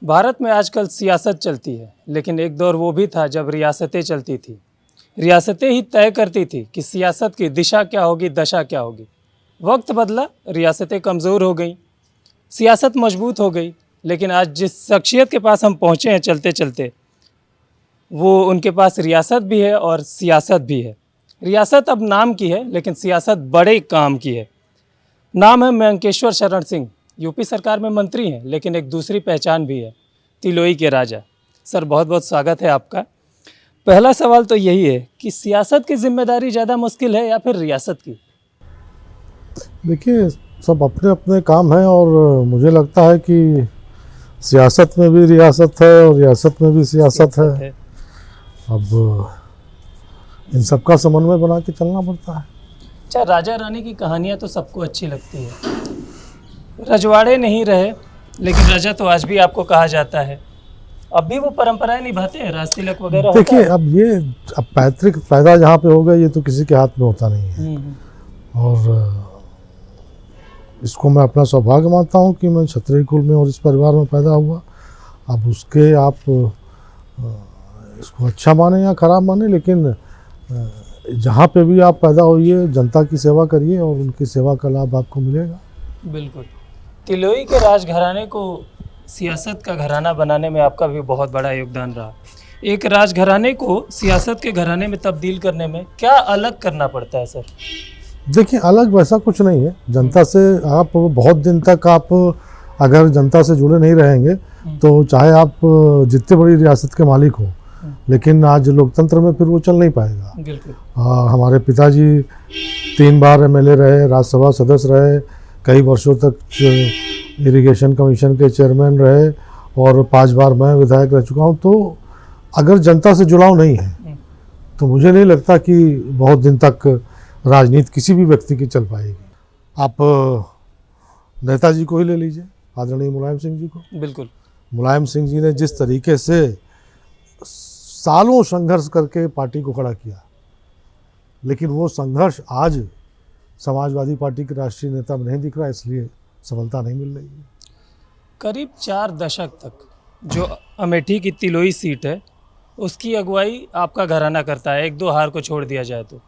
भारत में आजकल सियासत चलती है, लेकिन एक दौर वो भी था जब रियासतें चलती थी। रियासतें ही तय करती थी कि सियासत की दिशा क्या होगी, दशा क्या होगी। वक्त बदला, रियासतें कमज़ोर हो गईं, सियासत मजबूत हो गई। लेकिन आज जिस शख्सियत के पास हम पहुँचे हैं चलते चलते, वो उनके पास रियासत भी है और सियासत भी है। रियासत अब नाम की है, लेकिन सियासत बड़े काम की है। नाम है मयंकेश्वर शरण सिंह, यूपी सरकार में मंत्री हैं, लेकिन एक दूसरी पहचान भी है, तिलोई के राजा। सर, बहुत बहुत स्वागत है आपका। पहला सवाल तो यही है कि सियासत की जिम्मेदारी ज़्यादा मुश्किल है या फिर रियासत की? देखिए, सब अपने अपने काम हैं और मुझे लगता है कि सियासत में भी रियासत है और रियासत में भी सियासत है। अब इन सबका समन्वय बना के चलना पड़ता है। अच्छा, राजा रानी की कहानियाँ तो सबको अच्छी लगती है। रजवाड़े नहीं रहे, लेकिन राजा तो आज भी आपको कहा जाता है। अब भी वो परंपराएं निभाते हैं, राज तिलक वगैरह होता देखिए, है। अब पैतृक पैदा जहाँ पे हो गया, ये तो किसी के हाथ में होता नहीं है। और इसको मैं अपना सौभाग्य मानता हूँ कि मैं क्षत्रिय कुल में और इस परिवार में पैदा हुआ। अब उसके आप इसको अच्छा माने या खराब माने, लेकिन जहाँ पे भी आप पैदा होइए, जनता की सेवा करिए और उनकी सेवा का लाभ आपको मिलेगा। बिल्कुल। तिलोई के राजघराने को सियासत का घराना बनाने में आपका भी बहुत बड़ा योगदान रहा। एक राजघराने को सियासत के घराने में तब्दील करने में क्या अलग करना पड़ता है सर? देखिए, अलग वैसा कुछ नहीं है। जनता से आप बहुत दिन तक आप अगर जनता से जुड़े नहीं रहेंगे तो चाहे आप जितने बड़ी रियासत के मालिक हो, लेकिन आज लोकतंत्र में फिर वो चल नहीं पाएगा। बिल्कुल। हमारे पिताजी 3 बार एमएलए रहे, राज्यसभा सदस्य रहे, कई वर्षों तक इरिगेशन कमीशन के चेयरमैन रहे और 5 बार मैं विधायक रह चुका हूँ। तो अगर जनता से जुड़ाव नहीं है तो मुझे नहीं लगता कि बहुत दिन तक राजनीति किसी भी व्यक्ति की चल पाएगी। आप नेताजी को ही ले लीजिए, आदरणीय मुलायम सिंह जी को। बिल्कुल। मुलायम सिंह जी ने जिस तरीके से सालों संघर्ष करके पार्टी को खड़ा किया, लेकिन वो संघर्ष आज समाजवादी पार्टी के राष्ट्रीय नेता में नहीं दिख रहा, इसलिए सफलता नहीं मिल रही है। करीब 4 दशक तक जो अमेठी की तिलोई सीट है, उसकी अगुवाई आपका घराना करता है, 1-2 हार को छोड़ दिया जाए तो।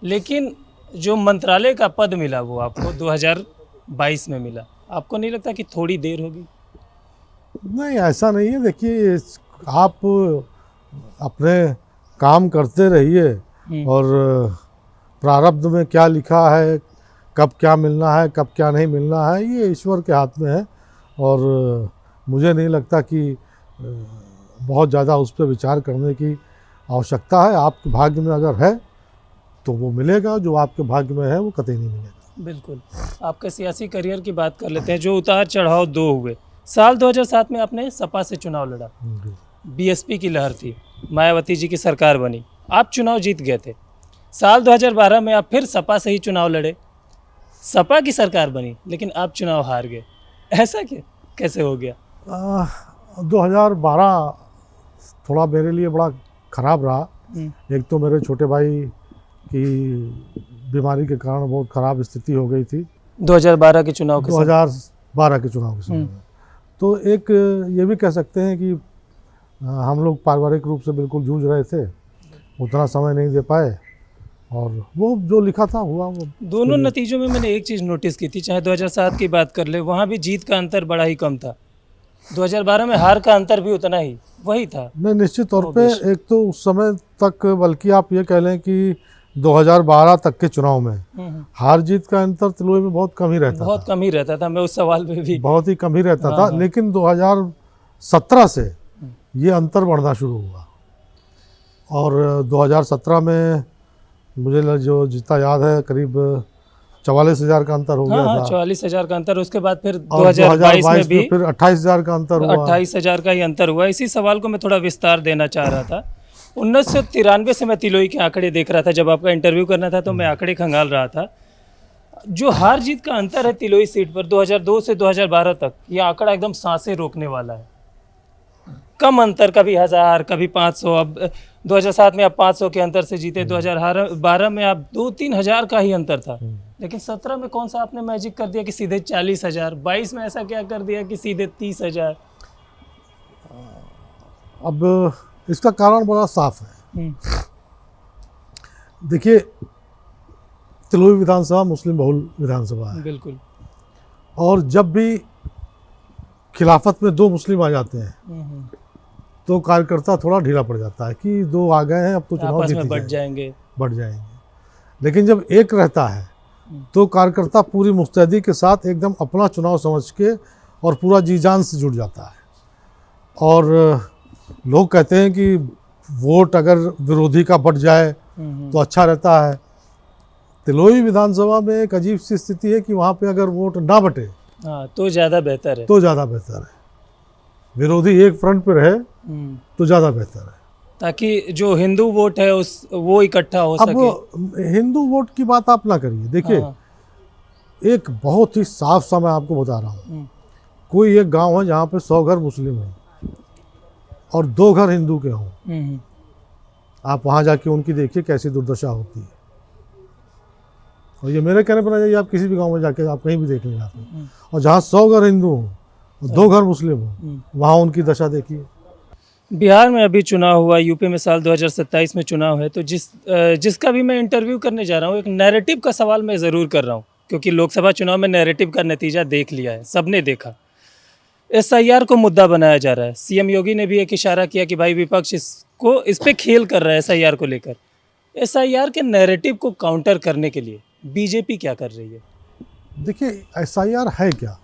लेकिन जो मंत्रालय का पद मिला वो आपको 2022 में मिला। आपको नहीं लगता कि थोड़ी देर होगी? नहीं, ऐसा नहीं है। देखिए, आप अपने काम करते रहिए और प्रारब्ध में क्या लिखा है, कब क्या मिलना है, कब क्या नहीं मिलना है, ये ईश्वर के हाथ में है। और मुझे नहीं लगता कि बहुत ज़्यादा उस पर विचार करने की आवश्यकता है। आपके भाग्य में अगर है तो वो मिलेगा, जो आपके भाग्य में है वो कतई नहीं मिलेगा। बिल्कुल। आपके सियासी करियर की बात कर लेते हैं, जो उतार चढ़ाव 2 हुए। साल 2007 में आपने सपा से चुनाव लड़ा, बीएसपी की लहर थी, मायावती जी की सरकार बनी, आप चुनाव जीत गए थे। साल 2012 में आप फिर सपा से ही चुनाव लड़े, सपा की सरकार बनी, लेकिन आप चुनाव हार गए। ऐसा क्या, कैसे हो गया? 2012 थोड़ा मेरे लिए बड़ा ख़राब रहा। एक तो मेरे छोटे भाई की बीमारी के कारण बहुत ख़राब स्थिति हो गई थी 2012 के चुनाव के समय। 2012 के चुनाव के समय में। तो एक ये भी कह सकते हैं कि हम लोग पारिवारिक रूप से बिल्कुल जूझ रहे थे, उतना समय नहीं दे पाए और वो जो लिखा था हुआ। वो दोनों नतीजों में मैंने एक चीज़ नोटिस की थी, चाहे 2007 की बात कर ले, वहाँ भी जीत का अंतर बड़ा ही कम था। 2012 में हार का अंतर भी उतना ही वही था। नहीं, निश्चित तौर पे एक तो उस समय तक, बल्कि आप ये कह लें कि 2012 तक के चुनाव में हार जीत का अंतर तिलोई में बहुत कम ही रहता बहुत कम ही रहता था। मैं उस सवाल पे भी बहुत ही कम ही रहता था। लेकिन 2017 से ये अंतर बढ़ना शुरू हुआ और 2017 में मुझे जो जितना याद है करीब 44,000 का अंतर हो गया था। 44,000 का अंतर। उसके बाद फिर 2022 में भी फिर 28,000 का अंतर हुआ। 28,000 का ही अंतर हुआ। इसी सवाल को मैं थोड़ा विस्तार देना चाह रहा था। 1993 से मैं तिलोई के आंकड़े देख रहा था, जब आपका इंटरव्यू करना था तो मैं आंकड़े खंगाल रहा था। जो हार जीत का अंतर है तिलोई सीट पर 2002 से 2012 तक, ये आंकड़ा एकदम सांसें रोकने वाला है। कम अंतर, कभी 1000, कभी 500। अब 2007 में आप 500 के अंतर से जीते, 2012 में आप 2-3 हज़ार का ही अंतर था। लेकिन 17 में कौन सा आपने मैजिक कर दिया कि सीधे 40,000, 22 में ऐसा क्या कर दिया कि सीधे 30,000। अब इसका कारण बड़ा साफ है। हम्म, देखिए, तिलोई विधानसभा मुस्लिम बहुल विधानसभा है, बिल्कुल। और जब भी खिलाफत में दो मुस्लिम आ जाते हैं हम्म, तो कार्यकर्ता थोड़ा ढीला पड़ जाता है कि दो आ गए हैं, अब तो चुनाव आपस में जीत बढ़ जाएंगे। बढ़ जाएंगे। लेकिन जब एक रहता है तो कार्यकर्ता पूरी मुस्तैदी के साथ एकदम अपना चुनाव समझ के और पूरा जी जान से जुट जाता है। और लोग कहते हैं कि वोट अगर विरोधी का बढ़ जाए तो अच्छा रहता है। तिलोई विधानसभा में एक अजीब सी स्थिति है कि वहाँ पे अगर वोट ना बटे हाँ, तो ज़्यादा बेहतर है। तो ज़्यादा बेहतर है, विरोधी एक फ्रंट पे रहे तो ज़्यादा बेहतर है। ताकि जो हिंदू वोट है वो इकट्ठा हो सके। अब हिंदू वोट की बात आप ना करिए। देखिए, हाँ, एक बहुत ही साफ सा मैं आपको बता रहा हूँ, कोई एक गांव है जहाँ पे 100 घर मुस्लिम हैं और 2 घर हिंदू के हों, आप वहाँ जाके उनकी देखिए कैसी दुर्दशा होती है। और ये मेरे कहने पर ना जाइए, आप किसी भी गांव में जाके आप कहीं भी देख लेंगे आपको। और जहाँ 100 घर हिंदू हों और 2 घर मुस्लिम हों, वहाँ उनकी दशा देखिए। बिहार में अभी चुनाव हुआ, यूपी में साल 2027 में चुनाव है, तो जिसका भी मैं इंटरव्यू करने जा रहा हूँ, एक नैरेटिव का सवाल मैं ज़रूर कर रहा हूँ, क्योंकि लोकसभा चुनाव में नैरेटिव का नतीजा देख लिया है, सबने देखा। एसआईआर को मुद्दा बनाया जा रहा है। सीएम योगी ने भी एक इशारा किया कि भाई विपक्ष इस पे खेल कर रहा है एसआईआर को लेकर। एसआईआर के नैरेटिव को काउंटर करने के लिए बीजेपी क्या कर रही है? देखिए, एसआईआर है क्या?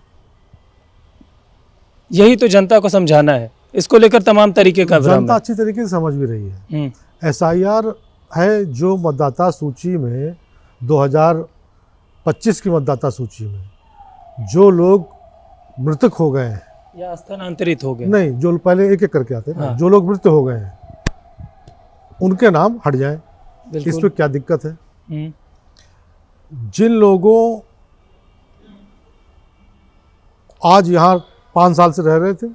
यही तो जनता को समझाना है। इसको लेकर तमाम तरीके का भ्रम जनता है। अच्छी तरीके से समझ भी रही है। एसआईआर है जो मतदाता सूची में 2025 की मतदाता सूची में जो लोग मृतक हो गए हैं या स्थानांतरित हो गए, नहीं, जो पहले एक एक करके आते हैं ना, हाँ। जो लोग मृत हो गए हैं उनके नाम हट जाएं। बिल्कुल। इस पे क्या दिक्कत है? हम्म, जिन लोगों आज यहाँ 5 साल से रह रहे थे,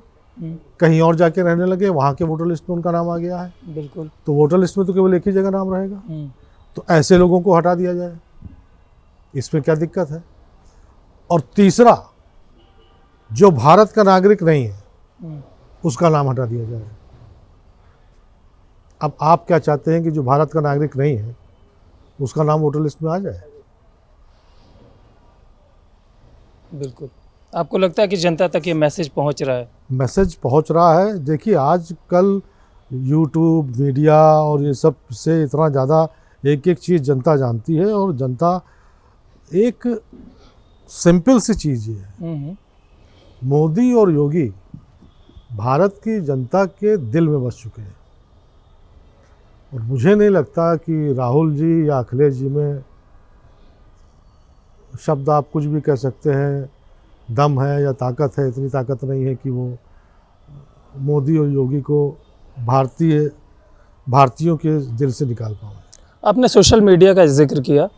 कहीं और जाके रहने लगे, वहाँ के वोटर लिस्ट में उनका नाम आ गया है, बिल्कुल। तो वोटर लिस्ट में तो केवल एक ही जगह नाम रहेगा। हम्म, तो ऐसे लोगों को हटा दिया जाए, इसमें क्या दिक्कत है? और तीसरा, जो भारत का नागरिक नहीं है उसका नाम हटा दिया जाए। अब आप क्या चाहते हैं कि जो भारत का नागरिक नहीं है उसका नाम वोटर लिस्ट में आ जाए? बिल्कुल। आपको लगता है कि जनता तक ये मैसेज पहुंच रहा है? मैसेज पहुंच रहा है। देखिए, आजकल यूट्यूब, मीडिया और ये सब से इतना ज़्यादा एक एक चीज़ जनता जानती है, और जनता एक सिंपल सी चीज़ ये है, मोदी और योगी भारत की जनता के दिल में बस चुके हैं। और मुझे नहीं लगता कि राहुल जी या अखिलेश जी में शब्द आप कुछ भी कह सकते हैं, दम है या ताकत है, इतनी ताकत नहीं है कि वो मोदी और योगी को भारतीयों के दिल से निकाल पाए। आपने सोशल मीडिया का जिक्र किया,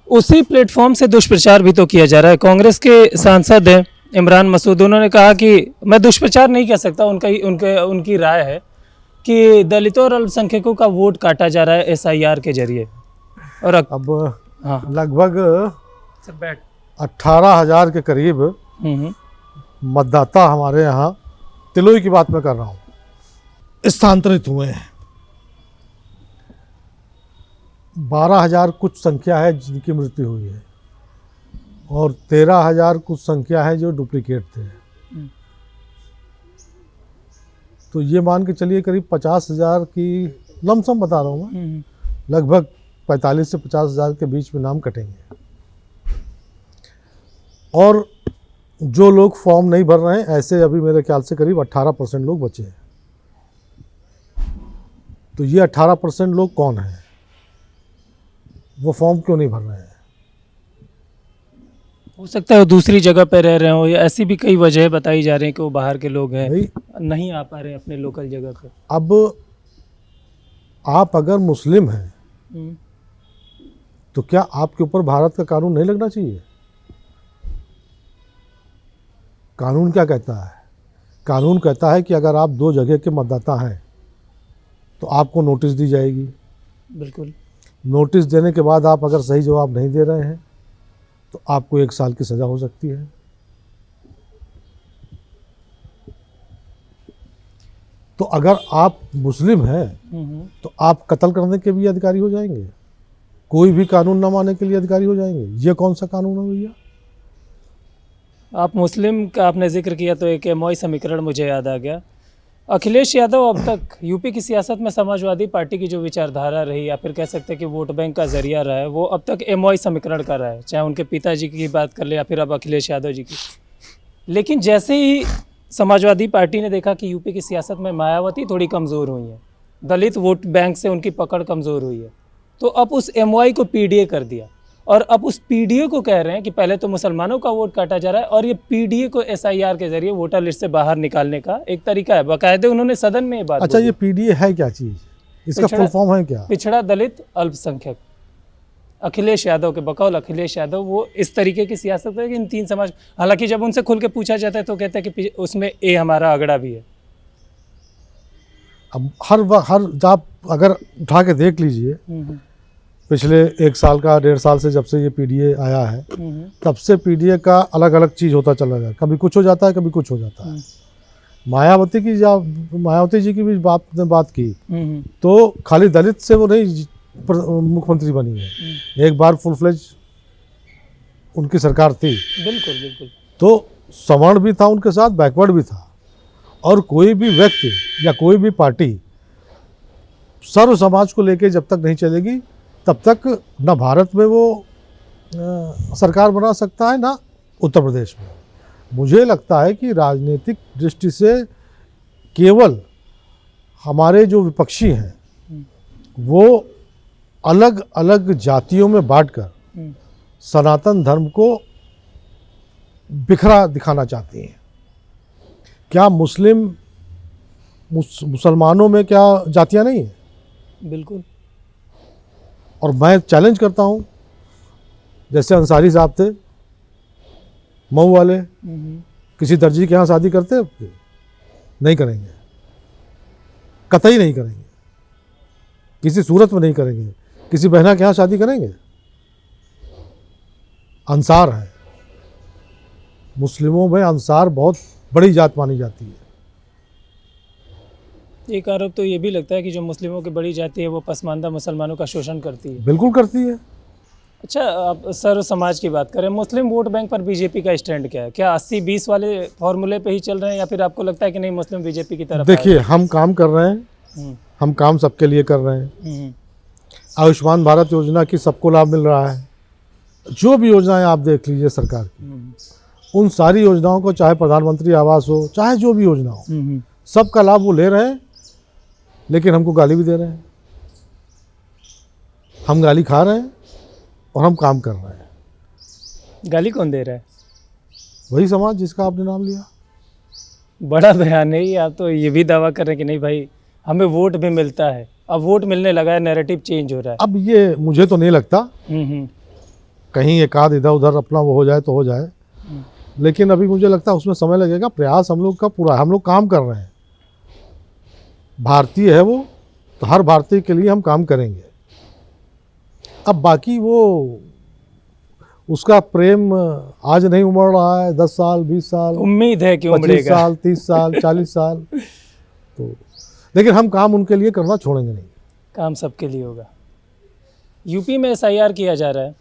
उसी प्लेटफॉर्म से दुष्प्रचार भी तो किया जा रहा है। कांग्रेस के सांसद हैं इमरान मसूद, उन्होंने कहा कि मैं दुष्प्रचार नहीं कह सकता, उनकी राय है कि दलितों और अल्पसंख्यकों का वोट काटा जा रहा है एसआईआर के जरिए। और अब हाँ, लगभग 18,000 के करीब मतदाता हमारे यहाँ, तिलोई की बात मैं कर रहा हूँ, स्थानांतरित हुए हैं। 12,000 कुछ संख्या है जिनकी मृत्यु हुई है, और 13,000 कुछ संख्या है जो डुप्लीकेट थे। तो ये मान के चलिए करीब 50,000 की लमसम बता रहा हूँ मैं, लगभग 45 से 50,000 के बीच में नाम कटेंगे। और जो लोग फॉर्म नहीं भर रहे हैं, ऐसे अभी मेरे ख्याल से करीब 18% लोग बचे हैं। तो ये 18% लोग कौन हैं? वो फॉर्म क्यों नहीं भर रहे हैं? हो सकता है वो दूसरी जगह पे रह रहे हो, या ऐसी भी कई वजह बताई जा रही हैं कि वो बाहर के लोग हैं, नहीं आ पा रहे हैं अपने लोकल जगह पे। अब आप अगर मुस्लिम हैं तो क्या आपके ऊपर भारत का कानून नहीं लगना चाहिए? कानून क्या कहता है? कानून कहता है कि अगर आप 2 जगह के मतदाता हैं तो आपको नोटिस दी जाएगी। बिल्कुल। नोटिस देने के बाद आप अगर सही जवाब नहीं दे रहे हैं तो आपको 1 साल की सज़ा हो सकती है। तो अगर आप मुस्लिम हैं तो आप कत्ल करने के भी अधिकारी हो जाएंगे, कोई भी कानून न मानने के लिए अधिकारी हो जाएंगे। ये कौन सा कानून है भैया? आप मुस्लिम का आपने जिक्र किया तो एक एमओआई समीकरण मुझे याद आ गया। अखिलेश यादव अब तक यूपी की सियासत में समाजवादी पार्टी की जो विचारधारा रही, या फिर कह सकते हैं कि वोट बैंक का जरिया रहा है, वो अब तक एमओआई समीकरण का रहा है, चाहे उनके पिताजी की बात कर ले या फिर अब अखिलेश यादव जी की। लेकिन जैसे ही समाजवादी पार्टी ने देखा कि यूपी की सियासत में मायावती थोड़ी कमज़ोर हुई है, दलित वोट बैंक से उनकी पकड़ कमज़ोर हुई है, तो अब उस एमओआई को पीडीए कर दिया। और अब उस पीडीए को कह रहे हैं कि पहले तो मुसलमानों का वोट काटा जा रहा है, और ये पीडीए को एसआईआर के जरिए वोटर लिस्ट से बाहर निकालने का एक तरीका है। बाकायदे उन्होंने सदन में ये बात अच्छा, बोली। ये पीडीए है क्या चीज़? इसका फुल फॉर्म है क्या? पिछड़ा दलित अल्पसंख्यक। अखिलेश यादव के बकौल अखिलेश यादव वो इस तरीके की सियासत है कि इन तीन समाज, हालांकि जब उनसे खुल के पूछा जाता है तो कहते हैं कि उसमें ए हमारा अगड़ा भी है। अब हर आप अगर उठा के देख लीजिए, पिछले 1 साल का 1.5 साल से जब से ये पीडीए आया है, तब से पीडीए का अलग अलग चीज़ होता चला गया। कभी कुछ हो जाता है, कभी कुछ हो जाता है। मायावती जी की भी बात की तो खाली दलित से वो नहीं मुख्यमंत्री बनी है, एक बार फुल फ्लेज उनकी सरकार थी। बिल्कुल बिल्कुल। तो सवर्ण भी था उनके साथ, बैकवर्ड भी था। और कोई भी व्यक्ति या कोई भी पार्टी सर्व समाज को लेके जब तक नहीं चलेगी, तब तक न भारत में वो सरकार बना सकता है, ना उत्तर प्रदेश में। मुझे लगता है कि राजनीतिक दृष्टि से केवल हमारे जो विपक्षी हैं वो अलग अलग जातियों में बांटकर सनातन धर्म को बिखरा दिखाना चाहती हैं। क्या मुसलमानों में क्या जातियां नहीं हैं? बिल्कुल। और मैं चैलेंज करता हूं, जैसे अंसारी साहब थे मऊ वाले, किसी दर्जी के यहाँ शादी करते नहीं करेंगे, कतई नहीं करेंगे। किसी सूरत में नहीं करेंगे। किसी बहना के यहाँ शादी करेंगे? अंसार है, मुस्लिमों में अंसार बहुत बड़ी जात मानी जाती है। एक आरोप तो ये भी लगता है कि जो मुस्लिमों की बड़ी जाति है वो पसमानदा मुसलमानों का शोषण करती है। बिल्कुल करती है। अच्छा, आप सर्व समाज की बात करें, मुस्लिम वोट बैंक पर बीजेपी का स्टैंड क्या है? क्या 80-20 वाले फॉर्मूले पे ही चल रहे हैं, या फिर आपको लगता है कि नहीं मुस्लिम बीजेपी की तरफ? देखिए, हम काम कर रहे हैं, हम काम सबके लिए कर रहे हैं। आयुष्मान भारत योजना की सबको लाभ मिल रहा है। जो भी योजनाएं आप देख लीजिए सरकार की, उन सारी योजनाओं को, चाहे प्रधानमंत्री आवास हो, चाहे जो भी योजना हो, सबका लाभ वो ले रहे हैं। लेकिन हमको गाली भी दे रहे हैं, हम गाली खा रहे हैं और हम काम कर रहे हैं। गाली कौन दे रहा है? वही समाज जिसका आपने नाम लिया। बड़ा बयान है ये। आप तो ये भी दावा कर रहे हैं कि नहीं भाई हमें वोट भी मिलता है, अब वोट मिलने लगा है, नैरेटिव चेंज हो रहा है। अब ये मुझे तो नहीं लगता, कहीं एक आध इधर उधर अपना वो हो जाए तो हो जाए, लेकिन अभी मुझे लगता है उसमें समय लगेगा। प्रयास हम लोग का पूरा, हम लोग काम कर रहे हैं। भारतीय है वो, तो हर भारतीय के लिए हम काम करेंगे। अब बाकी वो उसका प्रेम आज नहीं उमड़ रहा है, 10 साल 20 साल, उम्मीद है कि 25 साल 30 साल 40 साल, तो लेकिन हम काम उनके लिए करना छोड़ेंगे नहीं। काम सबके लिए होगा। यूपी में एसआईआर किया जा रहा है,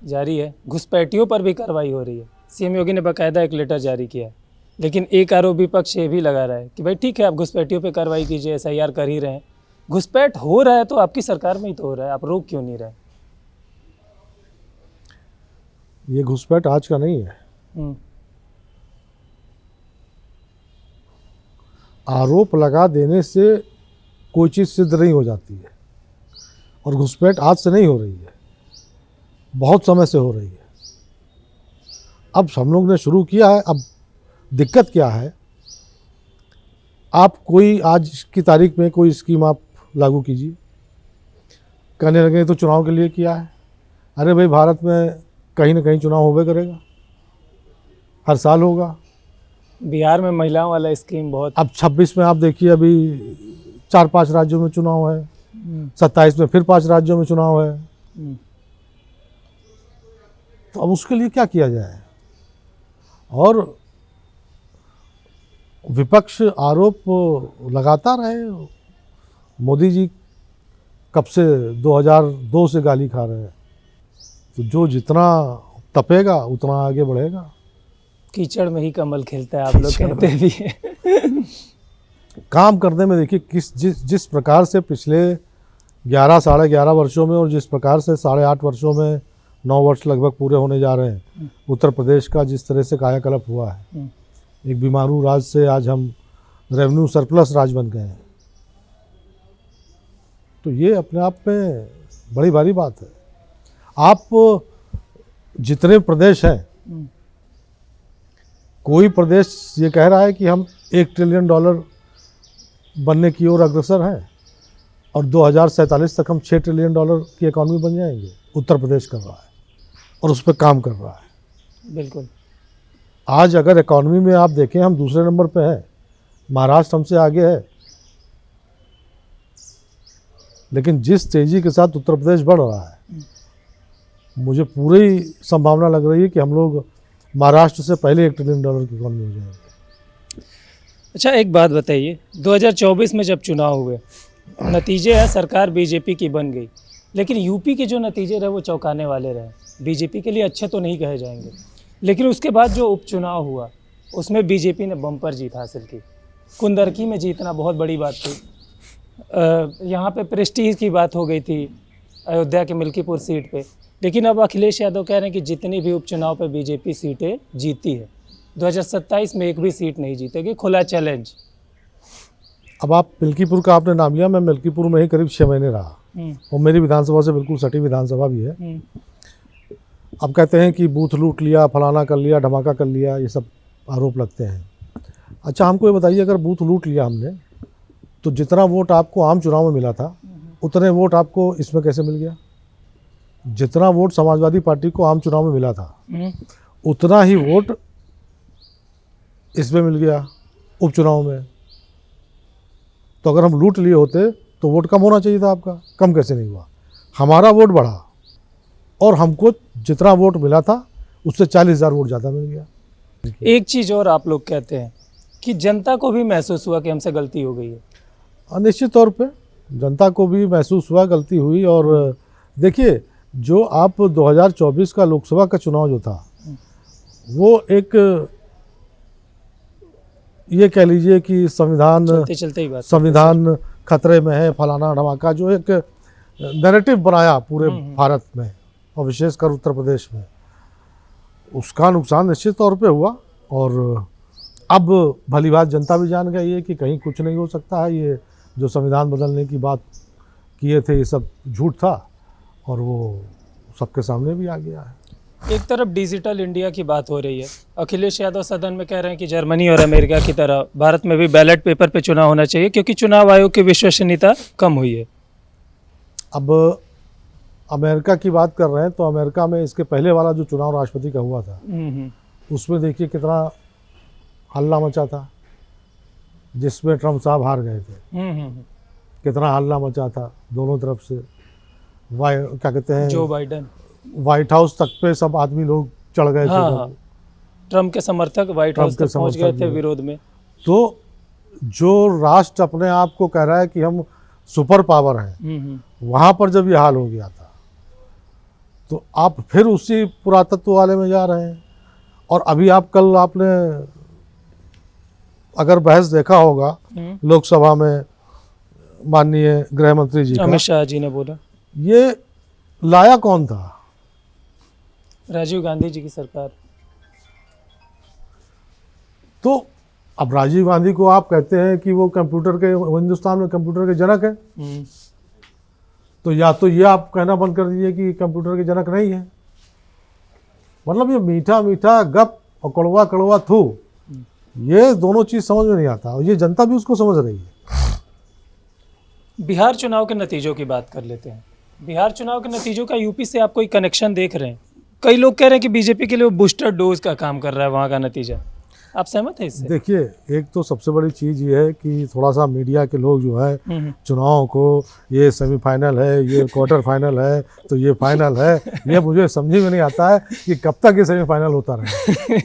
जारी है। घुसपैठियों पर भी कार्रवाई हो रही है। सीएम योगी ने बाकायदा एक लेटर जारी किया है। लेकिन एक आरोप विपक्ष ये भी लगा रहा है कि भाई ठीक है, आप घुसपैठियों पे कार्रवाई कीजिए, एसआईआर कर ही रहे हैं। घुसपैठ हो रहा है तो आपकी सरकार में ही तो हो रहा है, आप रोक क्यों नहीं रहे? ये घुसपैठ आज का नहीं है। आरोप लगा देने से कोई चीज़ सिद्ध नहीं हो जाती है, और घुसपैठ आज से नहीं हो रही है, बहुत समय से हो रही है। अब हम लोग ने शुरू किया है। अब दिक्कत क्या है, आप कोई आज की तारीख में कोई स्कीम आप लागू कीजिए, कहने लगे तो चुनाव के लिए किया है। अरे भाई, भारत में कहीं ना कहीं चुनाव होबे करेगा, हर साल होगा। बिहार में महिलाओं वाला स्कीम बहुत। अब 26 में आप देखिए, अभी 4-5 राज्यों में चुनाव है, 27 में फिर 5 राज्यों में चुनाव है। तो अब उसके लिए क्या किया जाए? और विपक्ष आरोप लगाता रहे। मोदी जी कब से 2002 से गाली खा रहे हैं, तो जो जितना तपेगा उतना आगे बढ़ेगा। कीचड़ में ही कमल खिलता है, आप लोग कहते भी हैं। काम करने में देखिए जिस प्रकार से पिछले 11 साढ़े 11 वर्षों में और जिस प्रकार से 8.5 वर्षों में 9 वर्ष लगभग पूरे होने जा रहे हैं, उत्तर प्रदेश का जिस तरह से कायाकल्प हुआ है, एक बीमारू राज से आज हम रेवेन्यू सरप्लस राज बन गए हैं, तो ये अपने आप में बड़ी भारी बात है। आप जितने प्रदेश हैं, कोई प्रदेश ये कह रहा है कि हम $1 ट्रिलियन बनने की ओर अग्रसर हैं और 2047 तक हम $6 ट्रिलियन की इकॉनमी बन जाएंगे। उत्तर प्रदेश कर रहा है और उस पर काम कर रहा है। बिल्कुल। आज अगर इकॉनमी में आप देखें, हम दूसरे नंबर पे हैं, महाराष्ट्र हमसे आगे है, लेकिन जिस तेज़ी के साथ उत्तर प्रदेश बढ़ रहा है, मुझे पूरी संभावना लग रही है कि हम लोग महाराष्ट्र से पहले $1 ट्रिलियन की इकॉनमी हो जाएंगे। अच्छा, एक बात बताइए, 2024 में जब चुनाव हुए, नतीजे है सरकार बीजेपी की बन गई, लेकिन यूपी के जो नतीजे रहे वो चौंकाने वाले रहे। बीजेपी के लिए अच्छे तो नहीं कहे जाएंगे, लेकिन उसके बाद जो उपचुनाव हुआ उसमें बीजेपी ने बम्पर जीत हासिल की। कुंदरकी में जीतना बहुत बड़ी बात थी। यहाँ पे प्रेस्टीज की बात हो गई थी अयोध्या के मिल्कीपुर सीट पे, लेकिन अब अखिलेश यादव कह रहे हैं कि जितनी भी उपचुनाव पे बीजेपी सीटें जीती है, 2027 में एक भी सीट नहीं जीतेगी। खुला चैलेंज। अब आप मिल्कीपुर का आपने नाम लिया, मैं मिल्कीपुर में ही करीब 6 महीने रहा और मेरी विधानसभा से बिल्कुल सटी विधानसभा भी है। अब कहते हैं कि बूथ लूट लिया, फलाना कर लिया, धमाका कर लिया, ये सब आरोप लगते हैं। अच्छा, हमको ये बताइए, अगर बूथ लूट लिया हमने, तो जितना वोट आपको आम चुनाव में मिला था उतने वोट आपको इसमें कैसे मिल गया? जितना वोट समाजवादी पार्टी को आम चुनाव में मिला था उतना ही वोट इसमें मिल गया उपचुनाव में। तो अगर हम लूट लिए होते तो वोट कम होना चाहिए था आपका, कम कैसे नहीं हुआ? हमारा वोट बढ़ा और हमको जितना वोट मिला था उससे 40,000 वोट ज़्यादा मिल गया। एक चीज़ और आप लोग कहते हैं कि जनता को भी महसूस हुआ कि हमसे गलती हो गई है। निश्चित तौर पे जनता को भी महसूस हुआ गलती हुई। और देखिए, जो आप 2024 का लोकसभा का चुनाव जो था, वो एक ये कह लीजिए कि संविधान खतरे में है, फलाना धमाका, जो एक नैरेटिव बनाया पूरे भारत में और विशेषकर उत्तर प्रदेश में, उसका नुकसान निश्चित तौर पे हुआ। और अब भली बात जनता भी जान गई है कि कहीं कुछ नहीं हो सकता है, ये जो संविधान बदलने की बात किए थे ये सब झूठ था और वो सबके सामने भी आ गया है। एक तरफ डिजिटल इंडिया की बात हो रही है, अखिलेश यादव सदन में कह रहे हैं कि जर्मनी और अमेरिका की तरह भारत में भी बैलेट पेपर पे चुनाव होना चाहिए क्योंकि चुनाव आयोग की विश्वसनीयता कम हुई है। अब अमेरिका की बात कर रहे हैं तो अमेरिका में इसके पहले वाला जो चुनाव राष्ट्रपति का हुआ था उसमें देखिए कितना हल्ला मचा था, जिसमें ट्रम्प साहब हार गए थे। कितना हल्ला मचा था दोनों तरफ से। क्या कहते हैं, जो बाइडेन, व्हाइट हाउस तक पे सब आदमी लोग चढ़ गए थे। हाँ। ट्रम्प के समर्थक व्हाइट हाउस तक पहुंच गए थे विरोध में। तो जो राष्ट्र अपने आप को कह रहा है कि हम सुपर पावर हैं, वहाँ पर जब ये हाल हो गया था तो आप फिर उसी पुरातत्व वाले में जा रहे हैं। और अभी आप कल आपने अगर बहस देखा होगा लोकसभा में, माननीय गृह मंत्री जी अमित शाह जी ने बोला, ये लाया कौन था? राजीव गांधी जी की सरकार। तो अब राजीव गांधी को आप कहते हैं कि वो कंप्यूटर के, हिंदुस्तान में कंप्यूटर के जनक है, तो या तो ये आप कहना बंद कर दीजिए कि कंप्यूटर के जनक नहीं है। मतलब ये मीठा मीठा गप और कड़वा कड़वा थू, ये दोनों चीज़ समझ में नहीं आता और ये जनता भी उसको समझ रही है। बिहार चुनाव के नतीजों की बात कर लेते हैं। बिहार चुनाव के नतीजों का यूपी से आप कोई कनेक्शन देख रहे हैं? कई लोग कह रहे हैं कि बीजेपी के लिए बूस्टर डोज का काम कर रहा है वहाँ का नतीजा। आप सहमत हैं इससे? देखिए, एक तो सबसे बड़ी चीज़ ये है कि थोड़ा सा मीडिया के लोग जो है चुनाव को ये सेमीफाइनल है, ये क्वार्टर फाइनल है, तो ये फाइनल है, ये मुझे समझ में नहीं आता है कि कब तक ये सेमीफाइनल होता रहे।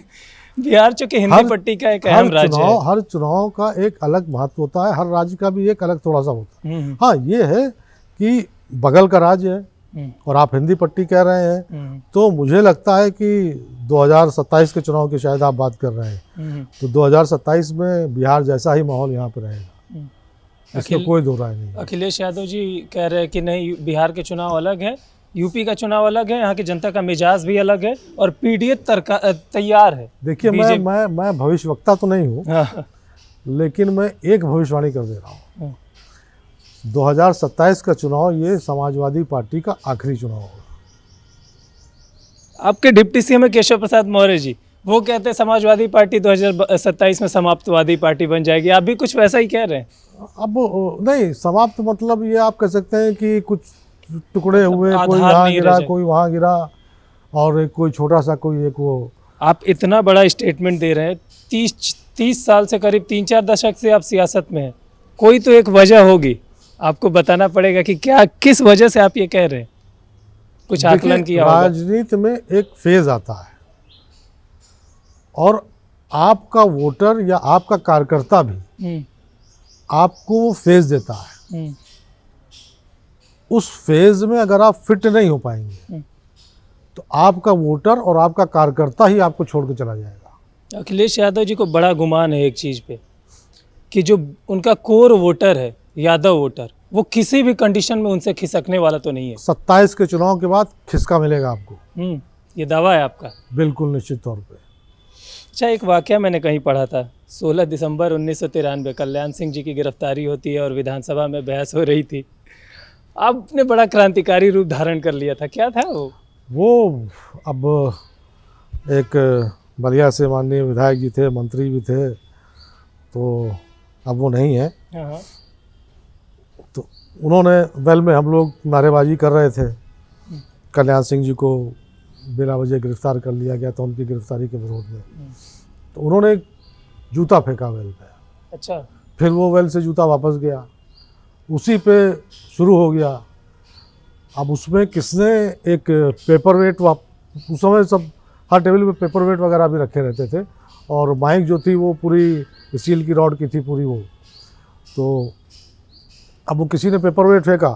बिहार चूंकि हिंदी हर- पट्टी का एक अहम राज्य है। हर चुनाव का एक अलग महत्व होता है, हर राज्य का भी एक अलग थोड़ा सा होता है। हम्म, हाँ, ये है कि बगल का राज्य है हम्म, और आप हिंदी पट्टी कह रहे हैं, हम्म, तो मुझे लगता है कि 2027 के चुनाव की शायद आप बात कर रहे हैं, हम्म, तो 2027 में बिहार जैसा ही माहौल यहाँ पे रहेगा, हम्म। इसमें कोई दो राय नहीं है। अखिलेश यादव जी कह रहे हैं कि नहीं, बिहार के चुनाव अलग है, यूपी का चुनाव अलग है, यहाँ की जनता का मिजाज भी अलग है और पीडीएफ तैयार है। देखिए, मैं भविष्यवक्ता तो नहीं हूँ, हाँ, लेकिन मैं एक भविष्यवाणी कर दे रहा हूँ। हाँ। 2027 का चुनाव ये समाजवादी पार्टी का आखिरी चुनाव होगा। आपके डिप्टी सीएम है केशव प्रसाद मौर्य जी, वो कहते हैं समाजवादी पार्टी 2027 में समाप्तवादी पार्टी बन जाएगी। आप भी कुछ वैसा ही कह रहे हैं? अब नहीं, समाप्त मतलब ये आप कह सकते हैं कि कुछ टुकड़े हुए, कोई आधार यहाँ नहीं रह गिरा, जाए। कोई वहाँ गिरा, और एक कोई छोटा सा कोई एक वो। आप इतना बड़ा स्टेटमेंट दे रहे हैं, 30 साल से, करीब 3-4 दशक से आप सियासत में हैं, कोई तो एक वजह होगी, आपको बताना पड़ेगा कि क्या, किस वजह से आप ये कह रहे हैं। कुछ आकलन देखिए, किया होगा। राजनीति में एक फेज आता है और आपका वोटर या आपका कार्यकर्ता भी हम्म, आपको वो फेज देता है। हम्म, उस फेज में अगर आप फिट नहीं हो पाएंगे हम्म। तो आपका वोटर और आपका कार्यकर्ता ही आपको छोड़ के चला जाएगा। अखिलेश यादव जी को बड़ा गुमान है एक चीज़ पे, कि जो उनका कोर वोटर है, यादव वोटर, वो किसी भी कंडीशन में उनसे खिसकने वाला तो नहीं है। 27 के चुनाव के बाद खिसका मिलेगा आपको, ये दावा है आपका? बिल्कुल निश्चित तौर पे। अच्छा, एक वाकया मैंने कहीं पढ़ा था, 16 दिसंबर 1993 कल्याण सिंह जी की गिरफ्तारी होती है और विधानसभा में बहस हो रही थी। आपने बड़ा क्रांतिकारी रूप धारण कर लिया था, क्या था वो? अब एक बलिया से माननीय विधायक जी थे, मंत्री भी थे, तो अब वो नहीं है। हाँ, तो उन्होंने वेल में हम लोग नारेबाजी कर रहे थे, कल्याण सिंह जी को बिना वजह गिरफ्तार कर लिया गया था उनकी गिरफ्तारी के विरोध में। तो उन्होंने एक जूता फेंका वेल पे। अच्छा। फिर वो वेल से जूता वापस गया, उसी पे शुरू हो गया। अब उसमें किसने एक पेपर वेट, उस समय सब हर टेबल पे पेपर वेट वगैरह भी रखे रहते थे, और माइक जो थी वो पूरी स्टील की रॉड की थी पूरी वो। तो अब वो किसी ने पेपर वेट फेंका,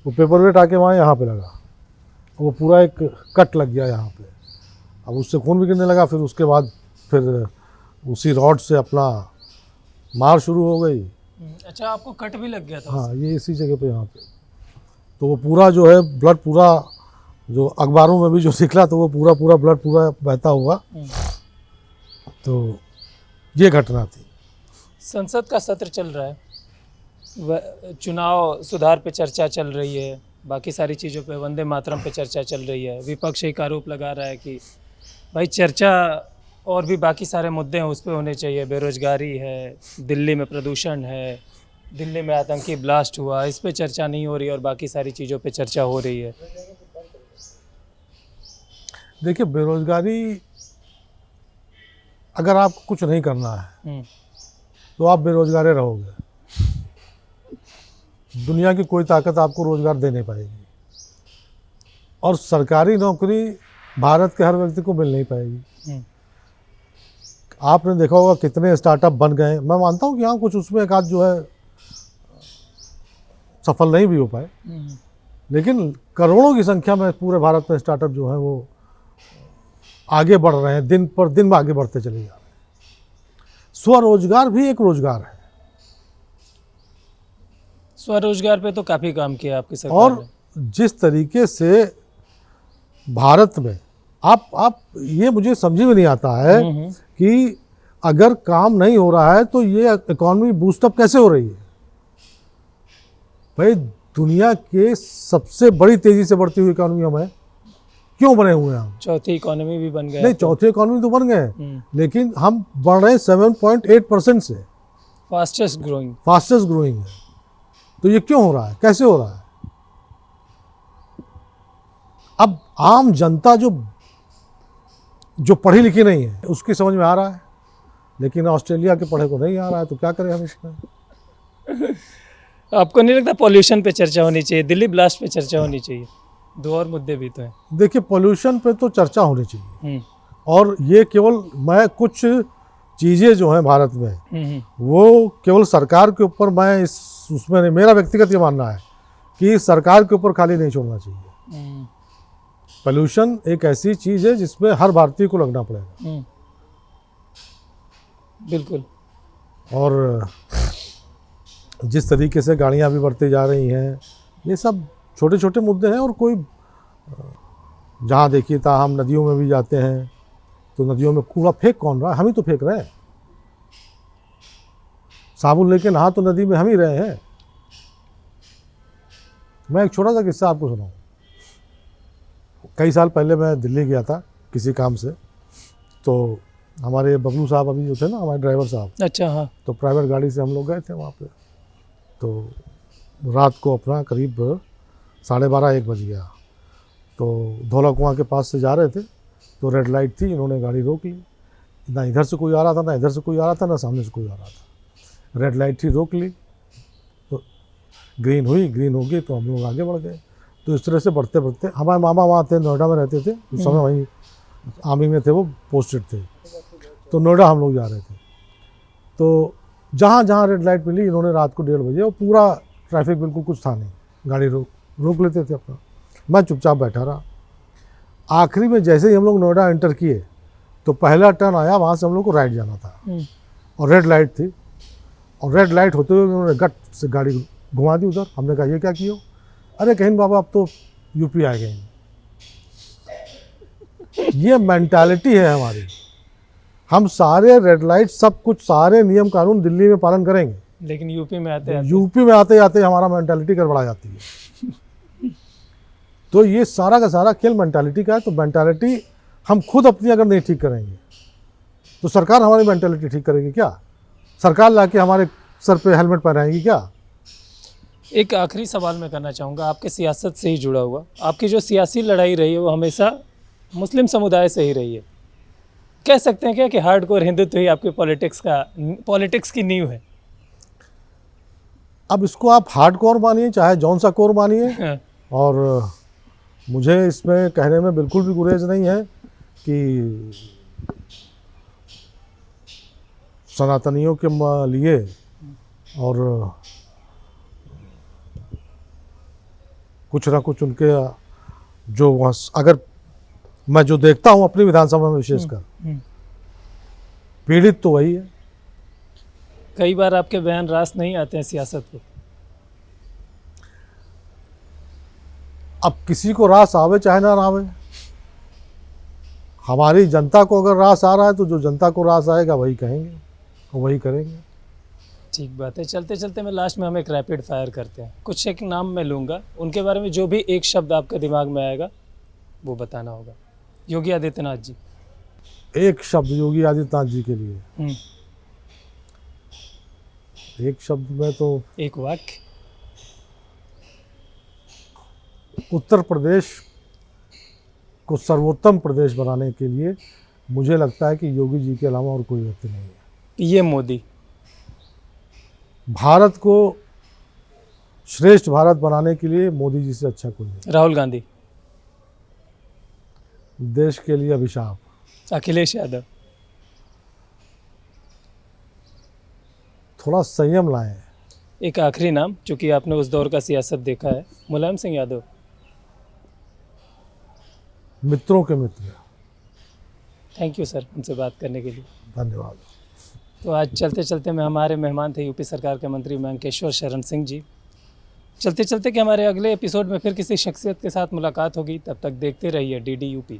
वो पेपर वेट आके वहाँ यहाँ पे लगा, वो पूरा एक कट लग गया यहाँ पे। अब उससे खून भी गिरने लगा। फिर उसके बाद फिर उसी रॉड से अपना मार शुरू हो गई। अच्छा, आपको कट भी लग गया था? हाँ, ये इसी जगह पे यहाँ पे। तो वो पूरा जो है ब्लड, पूरा जो अखबारों में भी जो निकला, तो वो पूरा ब्लड पूरा बहता हुआ। तो ये घटना थी। संसद का सत्र चल रहा है, चुनाव सुधार पे चर्चा चल रही है, बाकी सारी चीज़ों पे, वंदे मातरम पे चर्चा चल रही है। विपक्ष एक आरोप लगा रहा है कि भाई चर्चा और भी बाकी सारे मुद्दे हैं उस पर होने चाहिए, बेरोजगारी है, दिल्ली में प्रदूषण है, दिल्ली में आतंकी ब्लास्ट हुआ, इस पे चर्चा नहीं हो रही और बाकी सारी चीज़ों पे चर्चा हो रही है। देखिए, बेरोजगारी, अगर आपको कुछ नहीं करना है तो आप बेरोजगार रहोगे। दुनिया की कोई ताकत आपको रोजगार दे नहीं पाएगी, और सरकारी नौकरी भारत के हर व्यक्ति को मिल नहीं पाएगी। आपने देखा होगा कितने स्टार्टअप बन गए। मैं मानता हूँ कि हाँ, कुछ उसमें एक आध जो है सफल नहीं भी हो पाए, लेकिन करोड़ों की संख्या में पूरे भारत में स्टार्टअप जो है वो आगे बढ़ रहे हैं, दिन पर दिन में आगे बढ़ते चले जा रहे हैं। स्वरोजगार भी एक रोजगार है। स्वरोजगार पे तो काफ़ी काम किया आपकी सरकार और ने। जिस तरीके से भारत में आप ये मुझे समझ में नहीं आता है कि अगर काम नहीं हो रहा है तो ये इकॉनमी बूस्टअप कैसे हो रही है। भाई, दुनिया के सबसे बड़ी तेजी से बढ़ती हुई इकॉनमी हम है, क्यों बने हुए हैं हम? चौथी इकोनॉमी भी बन गए। नहीं, चौथी इकॉनमी तो बन गए, लेकिन हम बढ़ रहे हैं 7.8% से, फास्टेस्ट ग्रोइंग है। तो ये क्यों हो रहा है, कैसे हो रहा है? अब आम जनता जो पढ़ी लिखी नहीं है उसकी समझ में आ रहा है, लेकिन ऑस्ट्रेलिया के पढ़े को नहीं आ रहा है, तो क्या करें हम इसमें? आपको नहीं लगता पॉल्यूशन पे चर्चा होनी चाहिए, दिल्ली ब्लास्ट पे चर्चा होनी चाहिए? दो और मुद्दे भी तो हैं। देखिए, पॉल्यूशन पे तो चर्चा होनी चाहिए, और ये केवल मैं कुछ चीज़ें जो हैं भारत में वो केवल सरकार के ऊपर मैं उसमें नहीं, मेरा व्यक्तिगत ये मानना है कि सरकार के ऊपर खाली नहीं छोड़ना चाहिए। पोल्यूशन एक ऐसी चीज़ है जिसमें हर भारतीय को लगना पड़ेगा। बिल्कुल। और जिस तरीके से गाड़ियाँ भी बढ़ती जा रही हैं, ये सब छोटे छोटे मुद्दे हैं। और कोई जहाँ देखिए तहाँ हम नदियों में भी जाते हैं तो नदियों में कूड़ा फेंक कौन रहा है? हम ही तो फेंक रहे हैं। साबुन लेके नहा तो नदी में हम ही रहे हैं। मैं एक छोटा सा किस्सा आपको सुनाऊँ। कई साल पहले मैं दिल्ली गया था किसी काम से, तो हमारे बबलू साहब अभी जो थे ना, हमारे ड्राइवर साहब, अच्छा हाँ, तो प्राइवेट गाड़ी से हम लोग गए थे वहाँ पे। तो रात को अपना करीब 12:30-1 बज गया। तो धौला कुआं के पास से जा रहे थे, तो रेड लाइट थी, इन्होंने गाड़ी रोक ली। ना इधर से कोई आ रहा था, ना इधर से कोई आ रहा था, ना सामने से कोई आ रहा था। रेड लाइट थी, रोक ली। तो ग्रीन हुई, ग्रीन हो गई तो हम लोग आगे बढ़ गए। तो इस तरह से बढ़ते बढ़ते, हमारे मामा वहाँ थे, नोएडा में रहते थे उस समय, वहीं आर्मी में थे, वो पोस्टेड थे। तो नोएडा हम लोग जा रहे थे। तो जहाँ जहाँ रेड लाइट मिली, इन्होंने रात को 1:30 बजे, और पूरा ट्रैफिक बिल्कुल कुछ था नहीं, गाड़ी रोक लेते थे अपना। मैं चुपचाप बैठा रहा। आखिरी में जैसे ही हम लोग नोएडा एंटर किए तो पहला टर्न आया, वहाँ से हम लोग को राइट जाना था और रेड लाइट थी। और रेड लाइट होते हुए उन्होंने गट से गाड़ी घुमा दी उधर। हमने कहा ये क्या किया? अरे कहीं बाबा अब तो यूपी आ गए। ये मेंटालिटी है हमारी। हम सारे रेड लाइट, सब कुछ, सारे नियम कानून दिल्ली में पालन करेंगे, लेकिन यूपी में यूपी में आते आते हमारा मेंटालिटी गड़बड़ा जाती है। तो ये सारा का सारा खेल मेंटालिटी का है। तो मेंटालिटी हम खुद अपनी अगर नहीं ठीक करेंगे तो सरकार हमारी मेंटालिटी ठीक करेगी क्या? सरकार लाके हमारे सर पे हेलमेट पहनाएगी क्या? एक आखिरी सवाल मैं करना चाहूँगा, आपके सियासत से ही जुड़ा हुआ। आपकी जो सियासी लड़ाई रही है वो हमेशा मुस्लिम समुदाय से ही रही है। कह सकते हैं क्या कि हार्डकोर हिंदुत्व ही आपके पॉलिटिक्स की नींव है? अब इसको आप हार्डकोर मानिए चाहे जौन सा कोर मानिए, और मुझे इसमें कहने में बिल्कुल भी गुरेज नहीं है कि सनातनियों के लिए और कुछ ना कुछ उनके जो वहाँ, अगर मैं जो देखता हूँ अपनी विधानसभा में विशेषकर, पीड़ित तो वही है। कई बार आपके बयान रास नहीं आते हैं सियासत को। अब किसी को रास आवे चाहे ना आवे, हमारी जनता को अगर रास आ रहा है तो जो जनता को रास आएगा वही कहेंगे और वही करेंगे। ठीक बात है। चलते चलते मैं लास्ट में हम एक रैपिड फायर करते हैं। कुछ एक नाम मैं लूँगा, उनके बारे में जो भी एक शब्द आपके दिमाग में आएगा वो बताना होगा। योगी आदित्यनाथ जी। एक शब्द योगी आदित्यनाथ जी के लिए, एक शब्द में तो एक वाक्य। उत्तर प्रदेश को सर्वोत्तम प्रदेश बनाने के लिए मुझे लगता है कि योगी जी के अलावा और कोई व्यक्ति नहीं है। पीएम मोदी। भारत को श्रेष्ठ भारत बनाने के लिए मोदी जी से अच्छा कोई नहीं। राहुल गांधी। देश के लिए अभिशाप। अखिलेश यादव। थोड़ा संयम लाएं। एक आखिरी नाम, चूंकि आपने उस दौर का सियासत देखा है, मुलायम सिंह यादव। मित्रों के मित्र। थैंक यू सर हमसे बात करने के लिए। धन्यवाद। तो आज चलते चलते में हमारे मेहमान थे यूपी सरकार के मंत्री मयंकेश्वर शरण सिंह जी। चलते चलते कि हमारे अगले एपिसोड में फिर किसी शख्सियत के साथ मुलाकात होगी। तब तक देखते रहिए DD UP।